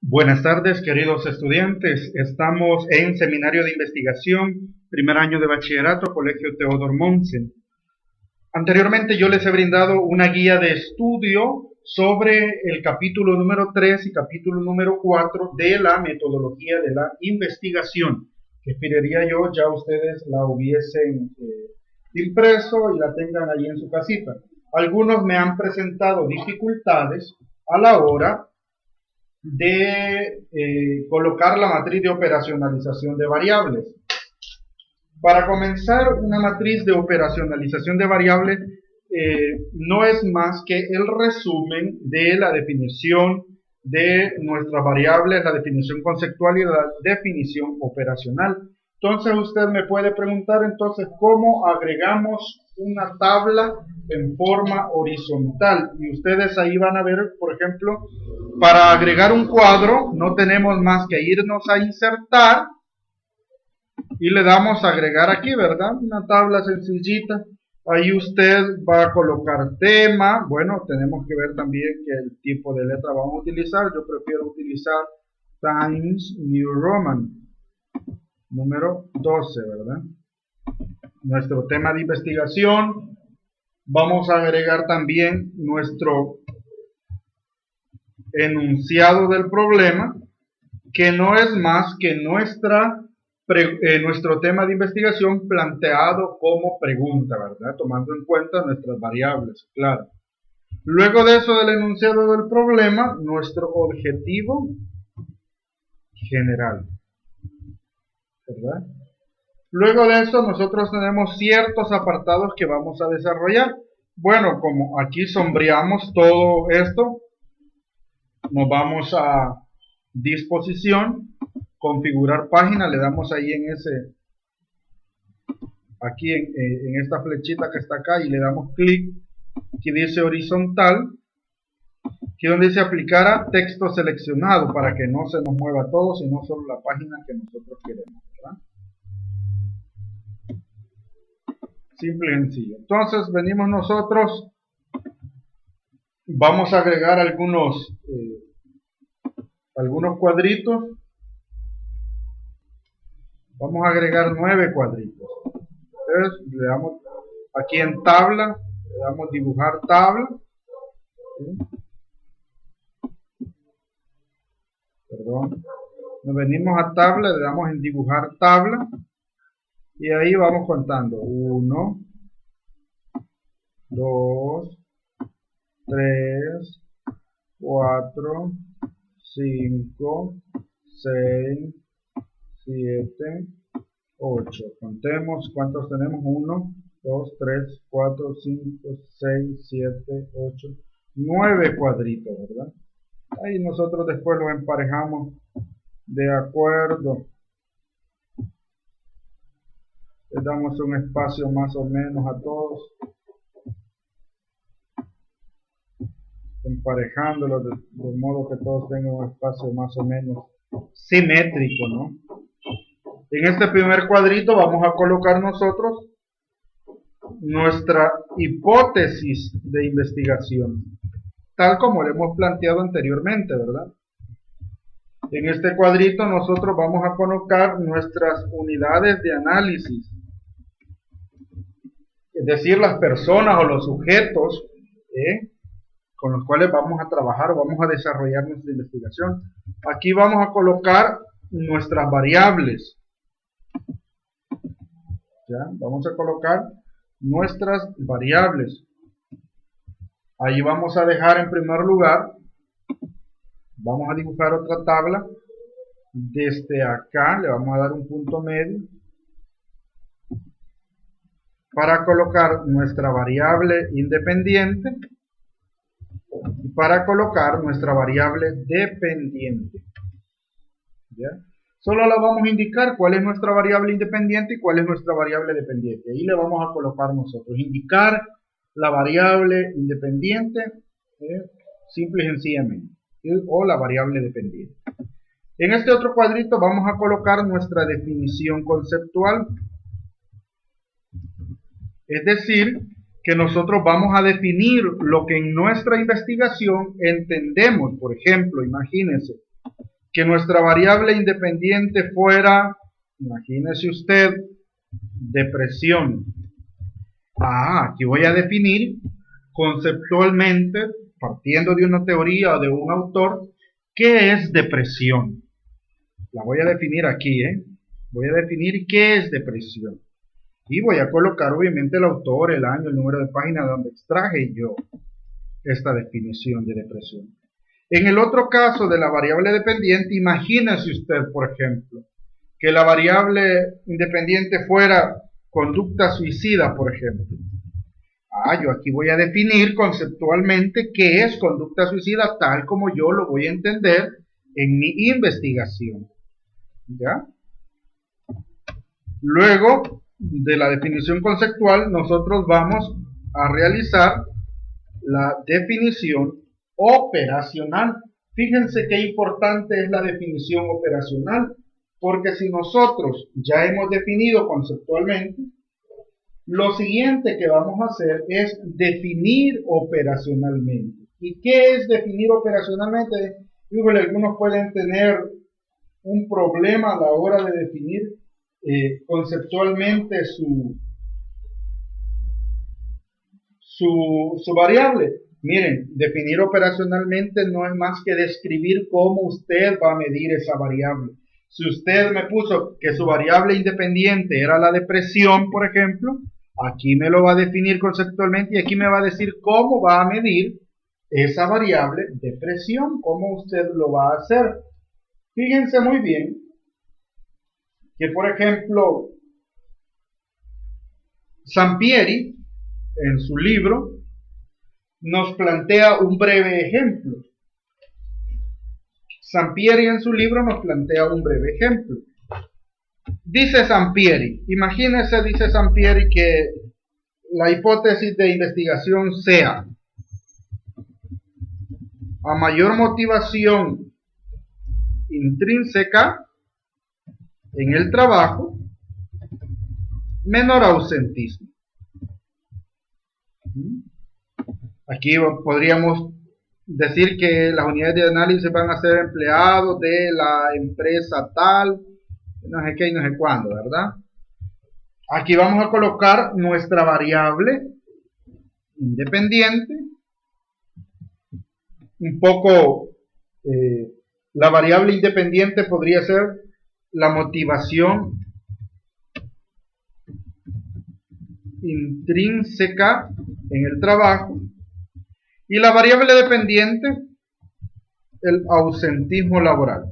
Buenas tardes, queridos estudiantes. Estamos en Seminario de Investigación, primer año de bachillerato, Colegio Teodor Mommsen. Anteriormente yo les he brindado una guía de estudio sobre el capítulo número 3 y capítulo número 4 de la metodología de la investigación, que esperaría yo ya ustedes la hubiesen impreso y la tengan ahí en su casita. Algunos me han presentado dificultades a la hora de colocar la matriz de operacionalización de variables. Para comenzar una matriz de operacionalización de variables no es más que el resumen de la definición de nuestras variables, la definición conceptual y la definición operacional. Entonces usted me puede preguntar entonces cómo agregamos una tabla en forma horizontal, y ustedes ahí van a ver, por ejemplo, para agregar un cuadro no tenemos más que irnos a insertar y le damos a agregar aquí, ¿verdad? Una tabla sencillita. Ahí usted va a colocar tema. Bueno, tenemos que ver también que el tipo de letra vamos a utilizar. Yo prefiero utilizar Times New Roman número 12, ¿verdad? Nuestro tema de investigación. Vamos a agregar también nuestro enunciado del problema, que no es más que nuestro tema de investigación planteado como pregunta, ¿verdad? Tomando en cuenta nuestras variables, claro. Luego de eso, del enunciado del problema, nuestro objetivo general, ¿verdad? Luego de eso, nosotros tenemos ciertos apartados que vamos a desarrollar. Bueno, como aquí sombreamos todo esto, nos vamos a disposición, configurar página, le damos ahí aquí en esta flechita que está acá y le damos clic, que dice horizontal, que donde dice aplicar a texto seleccionado, para que no se nos mueva todo, sino solo la página que nosotros queremos, ¿verdad? Simple y sencillo. Entonces venimos nosotros, vamos a agregar algunos cuadritos. Vamos a agregar 9 cuadritos. Entonces le damos aquí en tabla, le damos dibujar tabla. ¿Sí? Perdón. Nos venimos a tabla, le damos en dibujar tabla. Y ahí vamos contando. 1, 2, 3, 4, 5, 6, 7, 8. Contemos cuántos tenemos. 1, 2, 3, 4, 5, 6, 7, 8, 9 cuadritos, ¿verdad? Ahí nosotros después los emparejamos de acuerdo. Le damos un espacio más o menos a todos, emparejándolos de modo que todos tengan un espacio más o menos simétrico, ¿no? En este primer cuadrito vamos a colocar nosotros nuestra hipótesis de investigación, tal como lo hemos planteado anteriormente, ¿verdad? En este cuadrito nosotros vamos a colocar nuestras unidades de análisis, es decir, las personas o los sujetos con los cuales vamos a trabajar o vamos a desarrollar nuestra investigación. Aquí vamos a colocar nuestras variables. ¿Ya? Vamos a colocar nuestras variables. Ahí vamos a dejar en primer lugar, vamos a dibujar otra tabla. Desde acá le vamos a dar un punto medio para colocar nuestra variable independiente y para colocar nuestra variable dependiente. ¿Ya? Solo la vamos a indicar cuál es nuestra variable independiente y cuál es nuestra variable dependiente. Ahí le vamos a colocar nosotros, indicar la variable independiente, simple y sencillamente, o la variable dependiente. En este otro cuadrito vamos a colocar nuestra definición conceptual. Es decir, que nosotros vamos a definir lo que en nuestra investigación entendemos. Por ejemplo, imagínense, que nuestra variable independiente fuera, imagínese usted, depresión. Aquí voy a definir conceptualmente, partiendo de una teoría o de un autor, ¿qué es depresión? La voy a definir aquí, Voy a definir qué es depresión. Y voy a colocar obviamente el autor, el año, el número de página donde extraje yo esta definición de depresión. En el otro caso de la variable dependiente, imagínese usted, por ejemplo, que la variable independiente fuera conducta suicida, por ejemplo. Yo aquí voy a definir conceptualmente qué es conducta suicida tal como yo lo voy a entender en mi investigación. ¿Ya? Luego de la definición conceptual, nosotros vamos a realizar la definición operacional. Fíjense qué importante es la definición operacional, porque si nosotros ya hemos definido conceptualmente, lo siguiente que vamos a hacer es definir operacionalmente. ¿Y qué es definir operacionalmente? Híjole, algunos pueden tener un problema a la hora de definir conceptualmente su variable. Miren, definir operacionalmente no es más que describir cómo usted va a medir esa variable. Si usted me puso que su variable independiente era la depresión, por ejemplo, aquí me lo va a definir conceptualmente y aquí me va a decir cómo va a medir esa variable depresión, cómo usted lo va a hacer. Fíjense muy bien que, por ejemplo, Sampieri, en su libro, nos plantea un breve ejemplo. Sampieri en su libro nos plantea un breve ejemplo. Dice Sampieri, imagínese, dice Sampieri, que la hipótesis de investigación sea: a mayor motivación intrínseca en el trabajo, menor ausentismo. Aquí podríamos decir que las unidades de análisis van a ser empleados de la empresa tal, no sé qué y no sé cuándo, ¿verdad? Aquí vamos a colocar nuestra variable independiente, un poco, la variable independiente podría ser la motivación intrínseca en el trabajo, y la variable dependiente, el ausentismo laboral.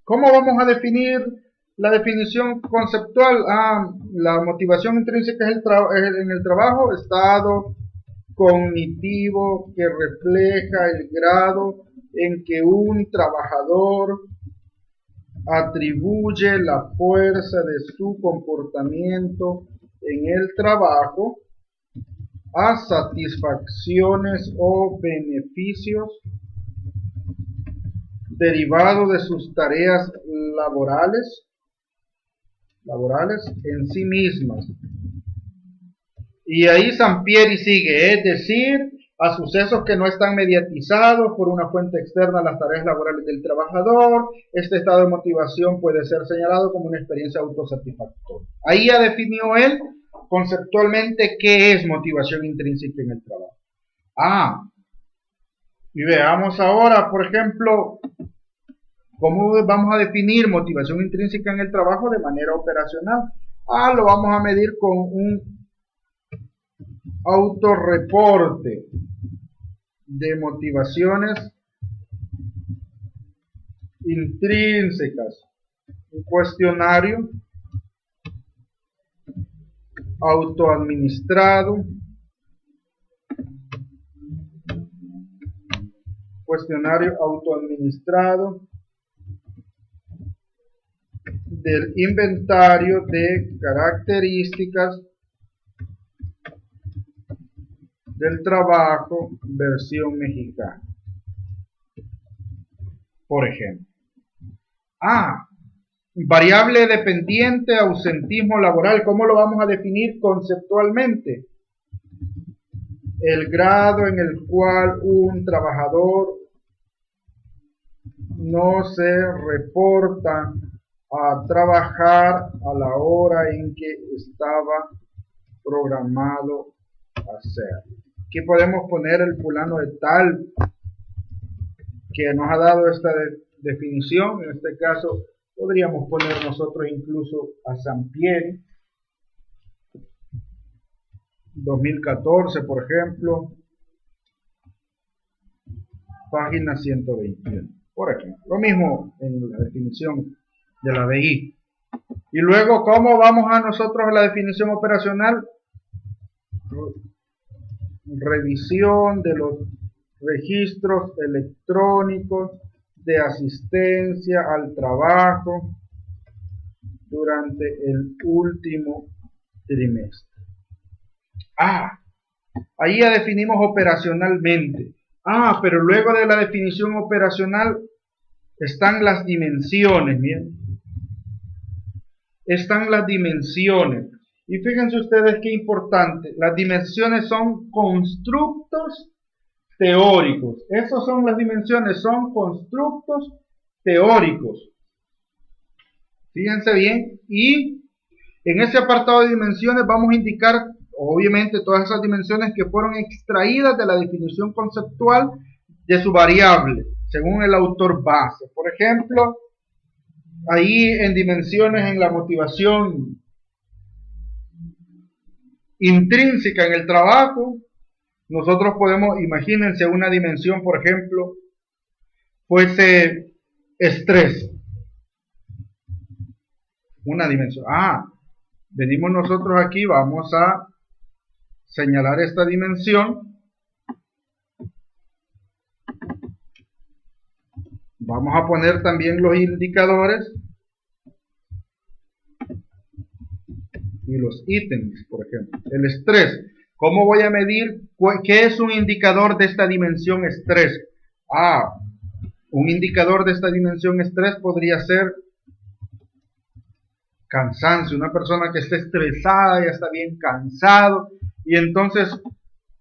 ¿Cómo vamos a definir la definición conceptual? La motivación intrínseca es en el trabajo, estado cognitivo que refleja el grado en que un trabajador atribuye la fuerza de su comportamiento en el trabajo a satisfacciones o beneficios derivados de sus tareas laborales en sí mismas. Y ahí Sampieri sigue, es decir, a sucesos que no están mediatizados por una fuente externa a las tareas laborales del trabajador. Este estado de motivación puede ser señalado como una experiencia autosatisfactoria. Ahí ya definió él conceptualmente qué es motivación intrínseca en el trabajo. Y veamos ahora, por ejemplo, cómo vamos a definir motivación intrínseca en el trabajo de manera operacional. Lo vamos a medir con un autorreporte de motivaciones intrínsecas, un cuestionario autoadministrado, del inventario de características del trabajo, versión mexicana. Por ejemplo, variable dependiente, ausentismo laboral. ¿Cómo lo vamos a definir conceptualmente? El grado en el cual un trabajador no se reporta a trabajar a la hora en que estaba programado hacer. Aquí podemos poner el fulano de tal que nos ha dado esta definición. En este caso podríamos poner nosotros incluso a Sampieri, 2014 por ejemplo, página 121, por ejemplo. Lo mismo en la definición de la DI. Y luego, ¿cómo vamos a nosotros a la definición operacional? Revisión de los registros electrónicos de asistencia al trabajo durante el último trimestre. Ahí ya definimos operacionalmente. Pero luego de la definición operacional están las dimensiones, miren. Están las dimensiones. Y fíjense ustedes qué importante. Las dimensiones son constructos teóricos. Esas son las dimensiones, son constructos teóricos. Fíjense bien. Y en ese apartado de dimensiones vamos a indicar, obviamente, todas esas dimensiones que fueron extraídas de la definición conceptual de su variable, según el autor base. Por ejemplo, ahí en dimensiones, en la motivación intrínseca en el trabajo, nosotros podemos, imagínense una dimensión, por ejemplo, fuese estrés. Una dimensión. Venimos nosotros aquí, vamos a señalar esta dimensión. Vamos a poner también los indicadores y los ítems, por ejemplo. El estrés. ¿Cómo voy a medir qué es un indicador de esta dimensión estrés? Un indicador de esta dimensión estrés podría ser cansancio. Una persona que esté estresada, ya está bien cansado. Y entonces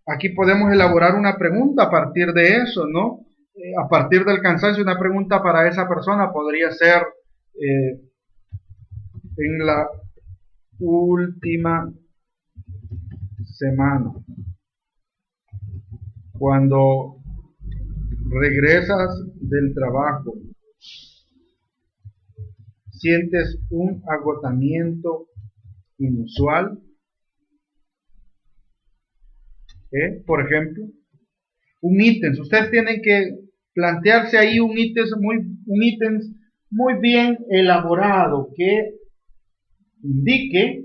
aquí podemos elaborar una pregunta a partir de eso, ¿no? A partir del cansancio, una pregunta para esa persona podría ser en la última semana, cuando regresas del trabajo, sientes un agotamiento inusual, por ejemplo, un ítem. Ustedes tienen que plantearse ahí un ítem muy bien elaborado que indique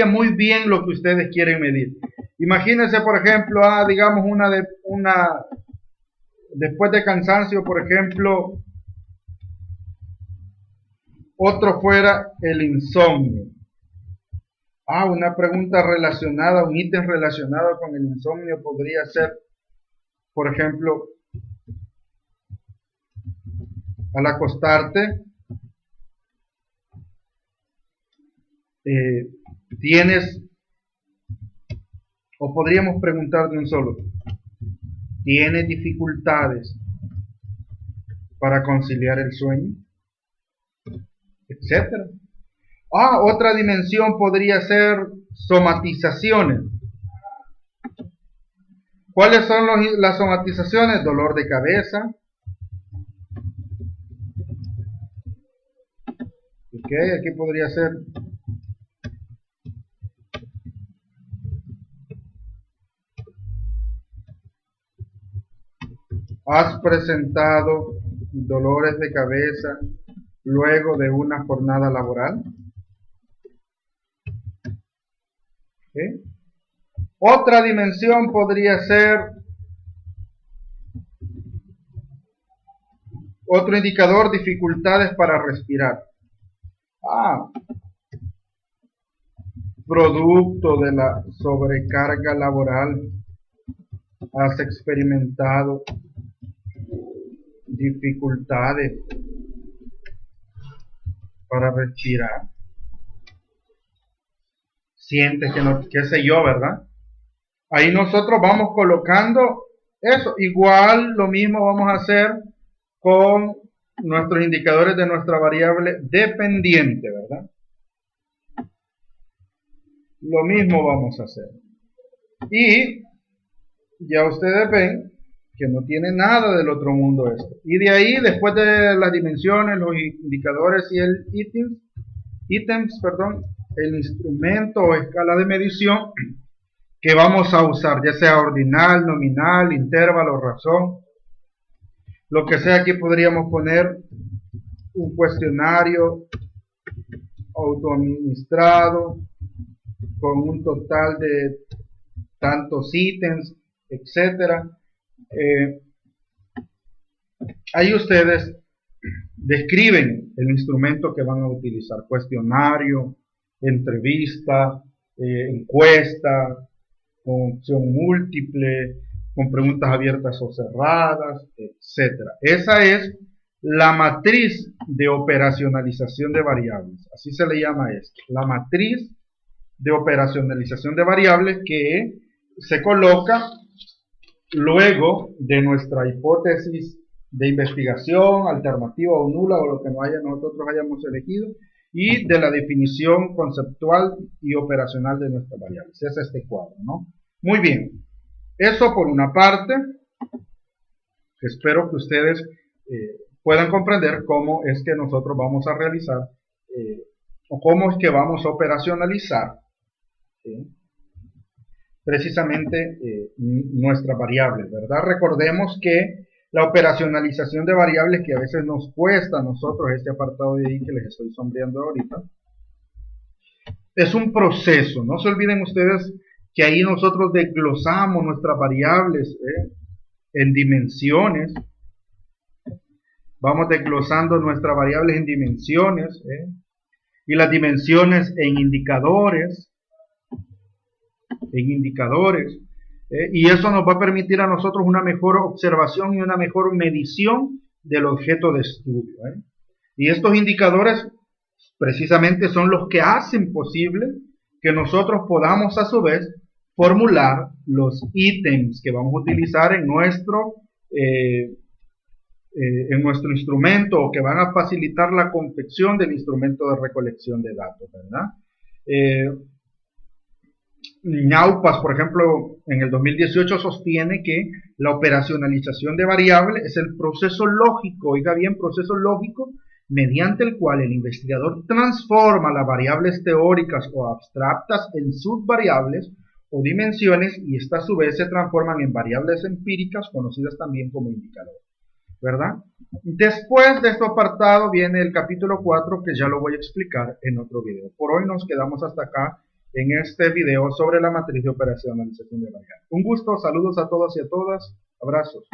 muy bien lo que ustedes quieren medir. Imagínense, por ejemplo, digamos después de cansancio, por ejemplo, otro fuera el insomnio. Una pregunta relacionada, un ítem relacionado con el insomnio podría ser, por ejemplo, al acostarte, tienes, o podríamos preguntar de un solo, ¿tienes dificultades para conciliar el sueño? Etcétera. Otra dimensión podría ser somatizaciones. ¿Cuáles son las somatizaciones? Dolor de cabeza. Aquí podría ser has presentado dolores de cabeza luego de una jornada laboral. Otra dimensión podría ser, otro indicador, dificultades para respirar. Producto de la sobrecarga laboral, has experimentado dificultades para respirar. Sientes que no, qué sé yo, ¿verdad? Ahí nosotros vamos colocando eso. Igual lo mismo vamos a hacer con nuestros indicadores de nuestra variable dependiente, ¿verdad? Lo mismo vamos a hacer. Y ya ustedes ven que no tiene nada del otro mundo esto. Y de ahí, después de las dimensiones, los indicadores y el ítems, el instrumento o escala de medición que vamos a usar, ya sea ordinal, nominal, intervalo, razón, lo que sea. Aquí podríamos poner un cuestionario autoadministrado con un total de tantos ítems, etcétera. Ahí ustedes describen el instrumento que van a utilizar: cuestionario, entrevista, encuesta, con opción múltiple, con preguntas abiertas o cerradas, etcétera. Esa es la matriz de operacionalización de variables. Así se le llama esto, la matriz de operacionalización de variables, que se coloca luego de nuestra hipótesis de investigación, alternativa o nula, o lo que nosotros hayamos elegido, y de la definición conceptual y operacional de nuestras variables. Es este cuadro, ¿no? Muy bien. Eso por una parte. Espero que ustedes puedan comprender cómo es que nosotros vamos a realizar o cómo es que vamos a operacionalizar precisamente nuestras variables, ¿verdad? Recordemos que la operacionalización de variables, que a veces nos cuesta a nosotros este apartado de ahí que les estoy sombreando ahorita, es un proceso. No se olviden ustedes que ahí nosotros desglosamos nuestras variables en dimensiones. Vamos desglosando nuestras variables en dimensiones y las dimensiones en indicadores. Y eso nos va a permitir a nosotros una mejor observación y una mejor medición del objeto de estudio. Y estos indicadores precisamente son los que hacen posible que nosotros podamos a su vez formular los ítems que vamos a utilizar en nuestro instrumento, o que van a facilitar la confección del instrumento de recolección de datos, ¿verdad? Ñaupas, por ejemplo, en el 2018 sostiene que la operacionalización de variables es el proceso lógico, oiga bien, proceso lógico, mediante el cual el investigador transforma las variables teóricas o abstractas en subvariables o dimensiones, y estas a su vez se transforman en variables empíricas, conocidas también como indicadores, ¿verdad? Después de este apartado viene el capítulo 4, que ya lo voy a explicar en otro video. Por hoy nos quedamos hasta acá en este video sobre la matriz de operacionalización de variables. Un gusto, saludos a todos y a todas, abrazos.